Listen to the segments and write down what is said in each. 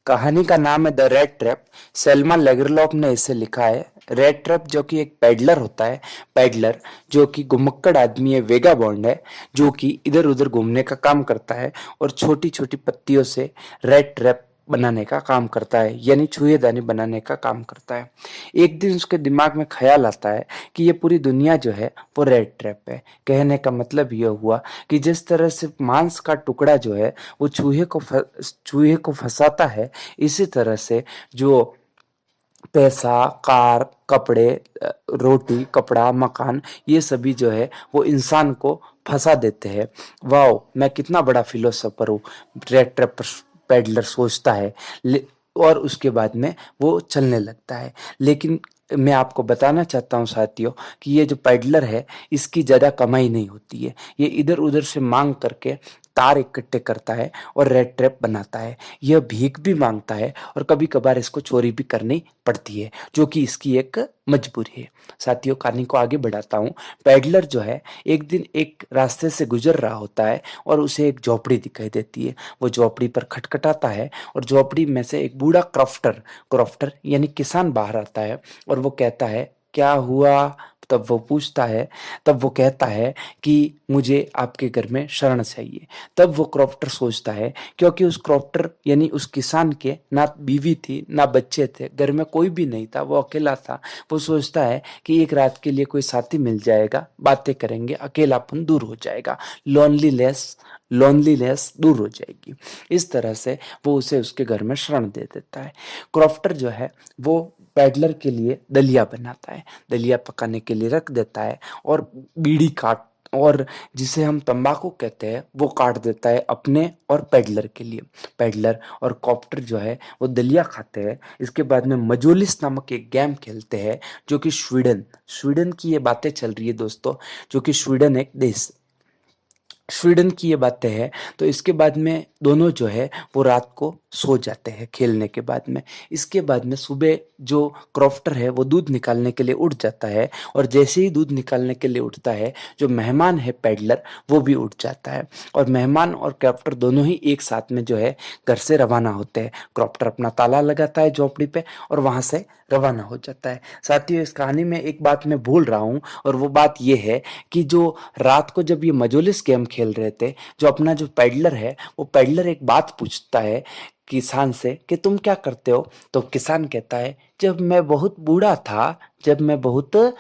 कहानी का नाम है द रेड ट्रैप। सेल्मा लेगरलॉफ ने इसे लिखा है। रेड ट्रैप जो कि एक पैडलर होता है, पैडलर जो कि घुमक्कड़ आदमी है, वेगाबॉन्ड है, जो कि इधर उधर घूमने का काम करता है और छोटी छोटी पत्तियों से रेड ट्रैप बनाने का काम करता है, यानी छुएदानी बनाने का काम करता है। एक दिन उसके दिमाग में ख्याल आता है कि ये पूरी दुनिया जो है वो रेड ट्रैप है। कहने का मतलब ये हुआ कि जिस तरह से मांस का टुकड़ा जो है वो चूहे को फंसाता है, इसी तरह से जो पैसा, कार, कपड़े, रोटी, कपड़ा, मकान, ये सभी जो है वो इंसान को फंसा देते हैं। वाओ, मैं कितना बड़ा फिलोसोफर हूँ, रेड ट्रैप पेडलर सोचता है। और उसके बाद में वो चलने लगता है। लेकिन मैं आपको बताना चाहता हूँ साथियों कि ये जो पेडलर है, इसकी ज़्यादा कमाई नहीं होती है। ये इधर उधर से मांग करके तार इकट्ठे करता है और रेड ट्रैप बनाता है। यह भीख भी मांगता है और कभी कभार इसको चोरी भी करनी पड़ती है, जो कि इसकी एक मजबूरी है। साथियों, कहानी को आगे बढ़ाता हूँ। पैडलर जो है एक दिन एक रास्ते से गुजर रहा होता है और उसे एक झोपड़ी दिखाई देती है। वो झोपड़ी पर खटखटाता है और झोपड़ी में से एक बूढ़ा क्रॉफ्टर क्रॉफ्टर यानी किसान बाहर आता है और वो कहता है, क्या हुआ? तब वो पूछता है, तब वो कहता है कि मुझे आपके घर में शरण चाहिए। तब वो क्रॉफ्टर सोचता है, क्योंकि उस क्रॉफ्टर यानी उस किसान के ना बीवी थी ना बच्चे थे, घर में कोई भी नहीं था, वो अकेला था। वो सोचता है कि एक रात के लिए कोई साथी मिल जाएगा, बातें करेंगे, अकेलापन दूर हो जाएगा, लोनलीनेस लोनलीनेस दूर हो जाएगी। इस तरह से वो उसे उसके घर में शरण दे देता है। क्रॉफ्टर जो है वो पैडलर के लिए दलिया बनाता है, दलिया पकाने के लिए रख देता है और बीड़ी काट और जिसे हम तंबाकू कहते हैं वो काट देता है अपने और पैडलर के लिए। पैडलर और कॉप्टर जो है वो दलिया खाते हैं। इसके बाद में मजोलिस नामक एक गेम खेलते हैं, जो कि स्वीडन स्वीडन की ये बातें चल रही है दोस्तों, जो कि स्वीडन एक देश, स्वीडन की ये बातें हैं। तो इसके बाद में दोनों जो है वो रात को सो जाते हैं खेलने के बाद में। इसके बाद में सुबह जो क्रॉफ्टर है वो दूध निकालने के लिए उठ जाता है और जैसे ही दूध निकालने के लिए उठता है, जो मेहमान है पैडलर, वो भी उठ जाता है और मेहमान और क्रॉफ्टर दोनों ही एक साथ में जो है घर से रवाना होते हैं। क्रॉफ्टर अपना ताला लगाता है झोपड़ी पे और वहां से रवाना हो जाता है। साथियों, इस कहानी में एक बात मैं भूल रहा हूँ और वो बात ये है कि जो रात को जब ये मजोलिस गेम खेल रहे थे, जो अपना जो पैडलर है वो पैडलर एक बात पूछता है किसान से कि तुम क्या करते हो? तो किसान कहता है, जब मैं बहुत बूढ़ा था, जब मैं बहुत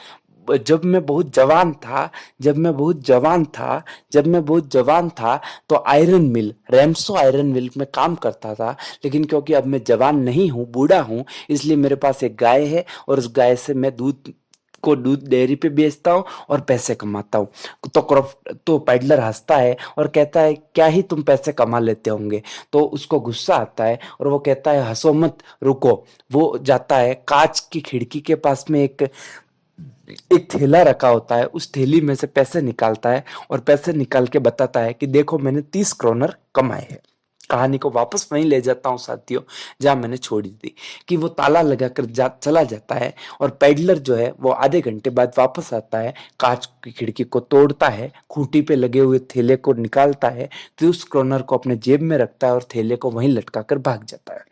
जब मैं बहुत जवान था जब मैं बहुत जवान था जब मैं बहुत जवान था तो आयरन मिल, रैमसो आयरन मिल में काम करता था। लेकिन क्योंकि अब मैं जवान नहीं हूँ, बूढ़ा हूँ, इसलिए मेरे पास एक गाय है और उस गाय से मैं दूध डेयरी पे बेचता हूँ और पैसे कमाता हूँ। तो पैडलर हंसता है और कहता है, क्या ही तुम पैसे कमा लेते होंगे? तो उसको गुस्सा आता है और वो कहता है, हंसो मत, रुको। वो जाता है कांच की खिड़की के पास में एक थैला रखा होता है, उस थैली में से पैसे निकालता है और पैसे निकाल के बताता है कि देखो, मैंने 30 क्रोनर कमाए हैं। कहानी को वापस वहीं ले जाता हूँ साथियों, जहां मैंने छोड़ी थी, कि वो ताला लगाकर चला जाता है और पैडलर जो है वो आधे घंटे बाद वापस आता है, कांच की खिड़की को तोड़ता है, खूंटी पे लगे हुए थैले को निकालता है, 30 क्रोनर को अपने जेब में रखता है और थैले को वहीं लटका कर भाग जाता है।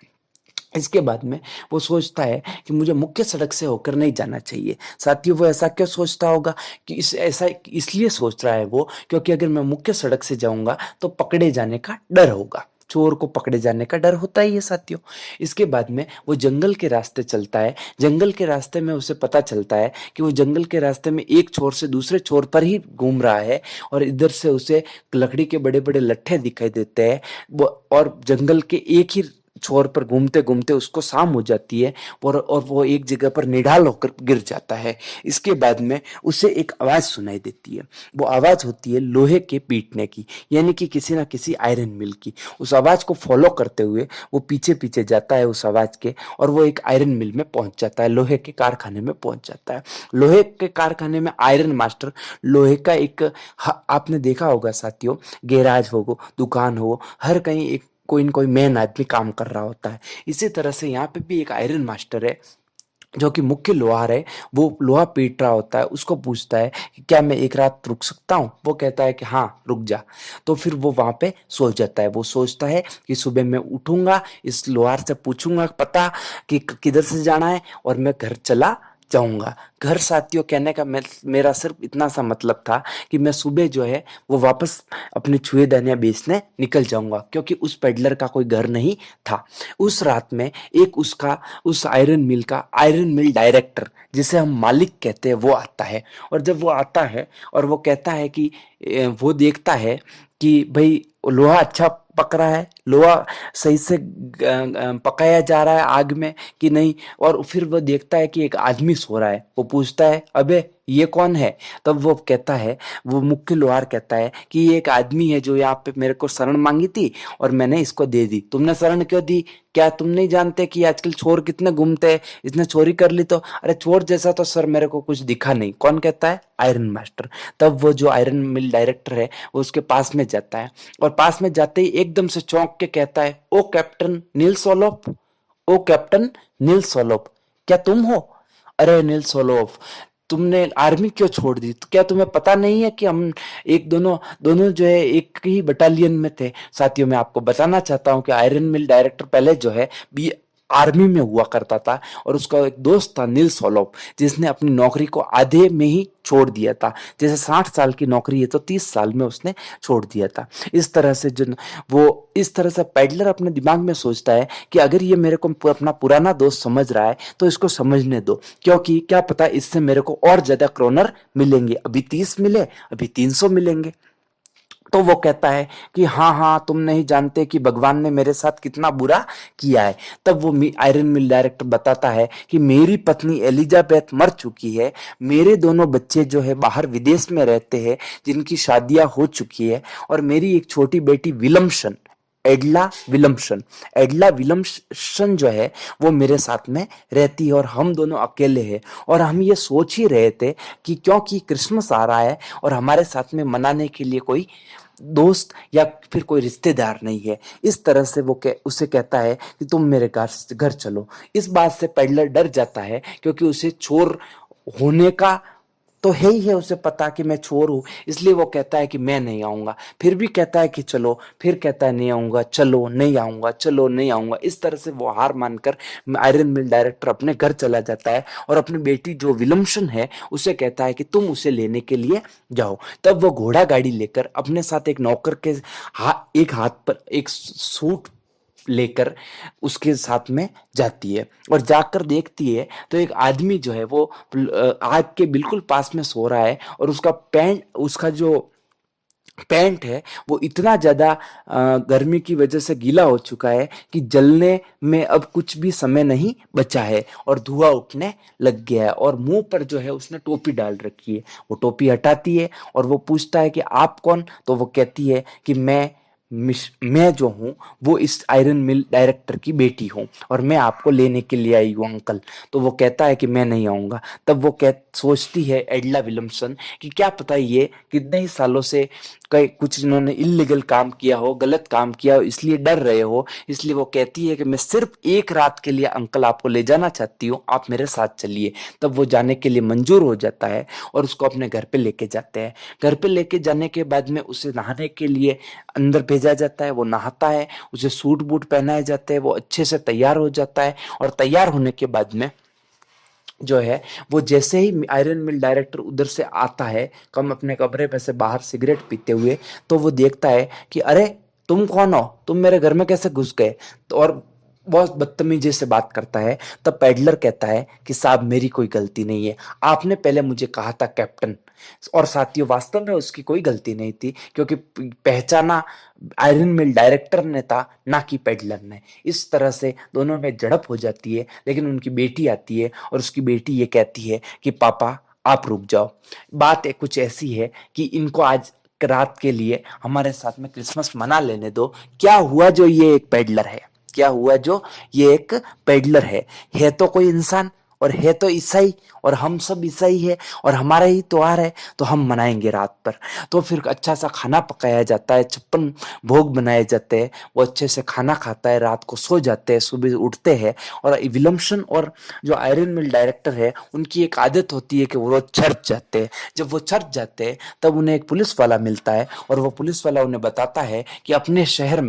इसके बाद में वो सोचता है कि मुझे मुख्य सड़क से होकर नहीं जाना चाहिए। साथियों, वो ऐसा क्यों सोचता होगा? कि ऐसा इसलिए सोच रहा है वो, क्योंकि अगर मैं मुख्य सड़क से जाऊंगा तो पकड़े जाने का डर होगा। चोर को पकड़े जाने का डर होता ही है साथियों। इसके बाद में वो जंगल के रास्ते चलता है। जंगल के रास्ते में उसे पता चलता है कि वो जंगल के रास्ते में एक छोर से दूसरे छोर पर ही घूम रहा है और इधर से उसे लकड़ी के बड़े बड़े लट्ठे दिखाई देते हैं। वो और जंगल के एक ही छोर पर घूमते घूमते उसको शाम हो जाती है और वो एक जगह पर निढाल होकर गिर जाता है। इसके बाद में उसे एक आवाज सुनाई देती है। वो आवाज होती है लोहे के पीटने की, यानी कि किसी ना किसी आयरन मिल की। उस आवाज को फॉलो करते हुए वो पीछे पीछे जाता है उस आवाज के और वो एक आयरन मिल में पहुंच जाता है, लोहे के कारखाने में पहुंच जाता है। लोहे के कारखाने में आयरन मास्टर लोहे का एक आपने देखा होगा साथियों, गैराज हो, दुकान हो, हर कहीं एक कोई न कोई मेन आदमी काम कर रहा होता है। इसी तरह से यहाँ पे भी एक आयरन मास्टर है जो कि मुख्य लोहार है, वो लोहा पीट रहा होता है, उसको पूछता है कि क्या मैं एक रात रुक सकता हूँ? वो कहता है कि हाँ रुक जा। तो फिर वो वहां पे सो जाता है। वो सोचता है कि सुबह मैं उठूंगा, इस लोहार से पूछूंगा पता कि किधर से जाना है, और मैं घर चला जाऊंगा। घर साथियों कहने का मेरा सिर्फ इतना सा मतलब था कि मैं सुबह जो है वो वापस अपने छुए दानियां बेचने निकल जाऊंगा, क्योंकि उस पेडलर का कोई घर नहीं था। उस रात में एक उसका उस आयरन मिल का आयरन मिल डायरेक्टर, जिसे हम मालिक कहते हैं, वो आता है। और जब वो आता है और वो कहता है कि वो देखता है कि भाई लोहा अच्छा पक रहा है, लोहा सही से पकाया जा रहा है आग में कि नहीं। और फिर वो देखता है कि एक आदमी सो रहा है। वो पूछता है अबे ये कौन है? तब वो कहता है, वो मुख्य लोहार कहता है कि ये एक आदमी है जो यहाँ पे मेरे को शरण मांगी थी और मैंने इसको दे दी। तुमने शरण क्यों दी? क्या तुम नहीं जानते कि आजकल चोर कितने घूमते हैं? इसने चोरी कर ली तो? अरे चोर जैसा तो सर मेरे को कुछ दिखा नहीं। कौन कहता है? Iron master. तब वो जो आयरन मिल डायरेक्टर है वो उसके पास में जाता है, और पास में जाते ही एकदम से चौंक के कहता है, ओ कैप्टन नील सोलोप, ओ कैप्टन नील सोलोप, क्या तुम हो? अरे नील सोलोप, तुमने आर्मी क्यों छोड़ दी? तो क्या तुम्हें पता नहीं है कि हम एक दोनों दोनों जो है एक ही बटालियन में थे? साथियों, मैं आपको बताना चाहता हूं कि आयरन मिल डायरेक्टर पहले जो है बी आर्मी में हुआ करता था, और उसका एक दोस्त था नील सोलोप, जिसने अपनी नौकरी को आधे में ही छोड़ दिया था। जैसे 60 साल की नौकरी है तो 30 साल में उसने छोड़ दिया था। इस तरह से जो वो इस तरह से पैडलर अपने दिमाग में सोचता है कि अगर ये मेरे को अपना पुराना दोस्त समझ रहा है तो इसको समझने दो, क्योंकि क्या पता इससे मेरे को और ज्यादा क्रोनर मिलेंगे। अभी 30 मिले, अभी 300 मिलेंगे। तो वो कहता है कि हाँ हाँ, तुम नहीं जानते कि भगवान ने मेरे साथ कितना बुरा किया है। तब वो आयरन मिल डायरेक्टर बताता है कि मेरी पत्नी एलिजाबेथ मर चुकी है, मेरे दोनों बच्चे जो है बाहर विदेश में रहते हैं जिनकी शादियां हो चुकी है, और मेरी एक छोटी बेटी विलम्शन, एडला विलम्सन, एडला विलम्सन जो है वो मेरे साथ में रहती है, और हम दोनों अकेले हैं। और हम ये सोच ही रहे थे कि क्योंकि क्रिसमस आ रहा है और हमारे साथ में मनाने के लिए कोई दोस्त या फिर कोई रिश्तेदार नहीं है, इस तरह से वो उसे कहता है कि तुम मेरे घर घर चलो। इस बात से पेडलर डर जाता है, क्योंकि उसे चोर होने का तो है ही है, उसे पता कि मैं चोर हूं, इसलिए वो कहता है कि मैं नहीं आऊंगा। फिर भी कहता है कि चलो, फिर कहता है नहीं आऊंगा, चलो नहीं आऊंगा, चलो नहीं आऊंगा। इस तरह से वो हार मानकर आयरन मिल डायरेक्टर अपने घर चला जाता है, और अपनी बेटी जो विलम्शन है उसे कहता है कि तुम उसे लेने के लिए जाओ। तब वो घोड़ा गाड़ी लेकर अपने साथ एक नौकर के एक हाथ पर एक सूट लेकर उसके साथ में जाती है, और जाकर देखती है तो एक आदमी जो है वो आग के बिल्कुल पास में सो रहा है, और उसका जो पैंट है वो इतना ज्यादा गर्मी की वजह से गीला हो चुका है कि जलने में अब कुछ भी समय नहीं बचा है, और धुआं उठने लग गया है। और मुंह पर जो है उसने टोपी डाल रखी है। वो टोपी हटाती है और वो पूछता है कि आप कौन? तो वो कहती है कि मैं जो हूँ वो इस आयरन मिल डायरेक्टर की बेटी हूँ, और मैं आपको लेने के लिए आई हूँ अंकल। तो वो कहता है कि मैं नहीं आऊंगा। तब वो सोचती है एडला विलियमसन कि क्या पता ये कितने ही सालों से कई कुछ इन्होंने इलीगल काम किया हो, गलत काम किया हो, इसलिए डर रहे हो। इसलिए वो कहती है कि मैं सिर्फ एक रात के लिए अंकल आपको ले जाना चाहती हूँ, आप मेरे साथ चलिए। तब वो जाने के लिए मंजूर हो जाता है, और उसको अपने घर पे लेके जाते हैं। घर पे लेके जाने के बाद में उसे नहाने के लिए अंदर भेजा जाता है। वो नहाता है, उसे सूट बूट पहनाए जाते हैं, वो अच्छे से तैयार हो जाता है। और तैयार होने के बाद में जो है वो जैसे ही आयरन मिल डायरेक्टर उधर से आता है, कम अपने कमरे में से बाहर सिगरेट पीते हुए, तो वो देखता है कि अरे तुम कौन हो, तुम मेरे घर में कैसे घुस गए? तो और बहुत बदतमीजी से बात करता है। तब पैडलर कहता है कि साहब मेरी कोई गलती नहीं है, आपने पहले मुझे कहा था कैप्टन। और साथियों वास्तव में उसकी कोई गलती नहीं थी, क्योंकि पहचाना आयरन मिल डायरेक्टर ने था, ना कि पेडलर ने। इस तरह से दोनों में झड़प हो जाती है। लेकिन उनकी बेटी आती है और उसकी बेटी ये कहती है कि पापा आप रुक जाओ, बात कुछ ऐसी है कि इनको आज रात के लिए हमारे साथ में क्रिसमस मना लेने दो। क्या हुआ जो ये एक पेडलर है, क्या हुआ जो ये एक पेडलर है तो कोई इंसान, और है तो ईसाई, और हम सब ईसाई है, और हमारा ही त्योहार है, तो हम मनाएंगे रात पर। तो फिर अच्छा सा खाना पकाया जाता है, 56 भोग बनाए जाते हैं, वो अच्छे से खाना खाता है, रात को सो जाते हैं, सुबह उठते हैं। और विलम्सन और जो आयरन मिल डायरेक्टर है, उनकी एक आदत होती है कि वो रोज चर्च जाते हैं। जब वो चर्च जाते हैं तब उन्हें एक पुलिस वाला मिलता है, और वो पुलिस वाला उन्हें बताता है कि अपने शहर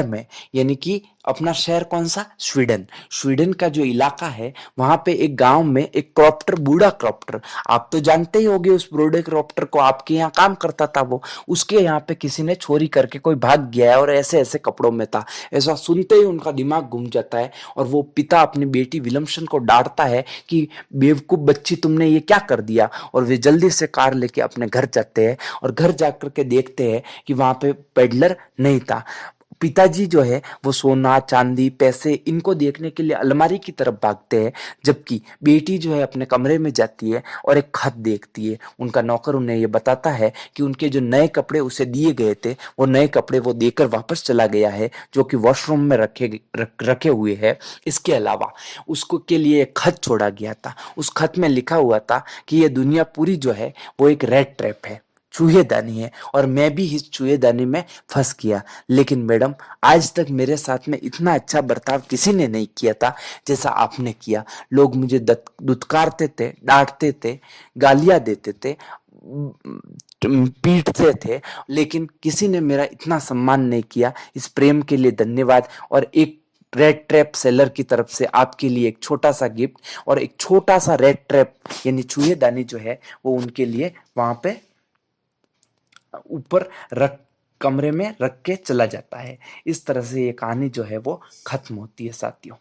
में यानी कि अपना शहर कौन सा, स्वीडन, स्वीडन का जो इलाका है, वहां पे एक गांव में एक क्रॉप्टर, बूढ़ा क्रॉप्टर, आप तो जानते ही होंगे उस बूढ़े क्रॉप्टर को, आपके यहाँ काम करता था वो, उसके यहाँ पे किसी ने चोरी करके कोई भाग गया है और ऐसे ऐसे कपड़ों में था। ऐसा सुनते ही उनका दिमाग घूम जाता है, और वो पिता अपनी बेटी विलम्सन को डांटता है कि बेवकूफ बच्ची, तुमने ये क्या कर दिया। और वे जल्दी से कार लेके अपने घर जाते हैं, और घर जाकर के देखते हैं कि वहां पे पेडलर नहीं था। पिताजी जो है वो सोना चांदी पैसे इनको देखने के लिए अलमारी की तरफ भागते हैं, जबकि बेटी जो है अपने कमरे में जाती है और एक खत देखती है। उनका नौकर उन्हें ये बताता है कि उनके जो नए कपड़े उसे दिए गए थे, वो नए कपड़े वो देकर वापस चला गया है, जो कि वॉशरूम में रखे हुए हैं। इसके अलावा उसको के लिए एक खत छोड़ा गया था, उस खत में लिखा हुआ था कि ये दुनिया पूरी जो है वो एक रेड ट्रैप है, चूहेदानी है, और मैं भी इस चूहेदानी में फंस गया। लेकिन मैडम, आज तक मेरे साथ में इतना अच्छा बर्ताव किसी ने नहीं किया था जैसा आपने किया। लोग मुझे दुत्कारते थे, डांटते थे, गालियां देते थे, पीटते थे, लेकिन किसी ने मेरा इतना सम्मान नहीं किया। इस प्रेम के लिए धन्यवाद। और एक रेड ट्रैप सेलर की तरफ से आपके लिए एक छोटा सा गिफ्ट, और एक छोटा सा रेड ट्रैप यानी चूहेदानी जो है वो उनके लिए वहां पे ऊपर रख कमरे में रख के चला जाता है। इस तरह से ये कहानी जो है वो खत्म होती है साथियों।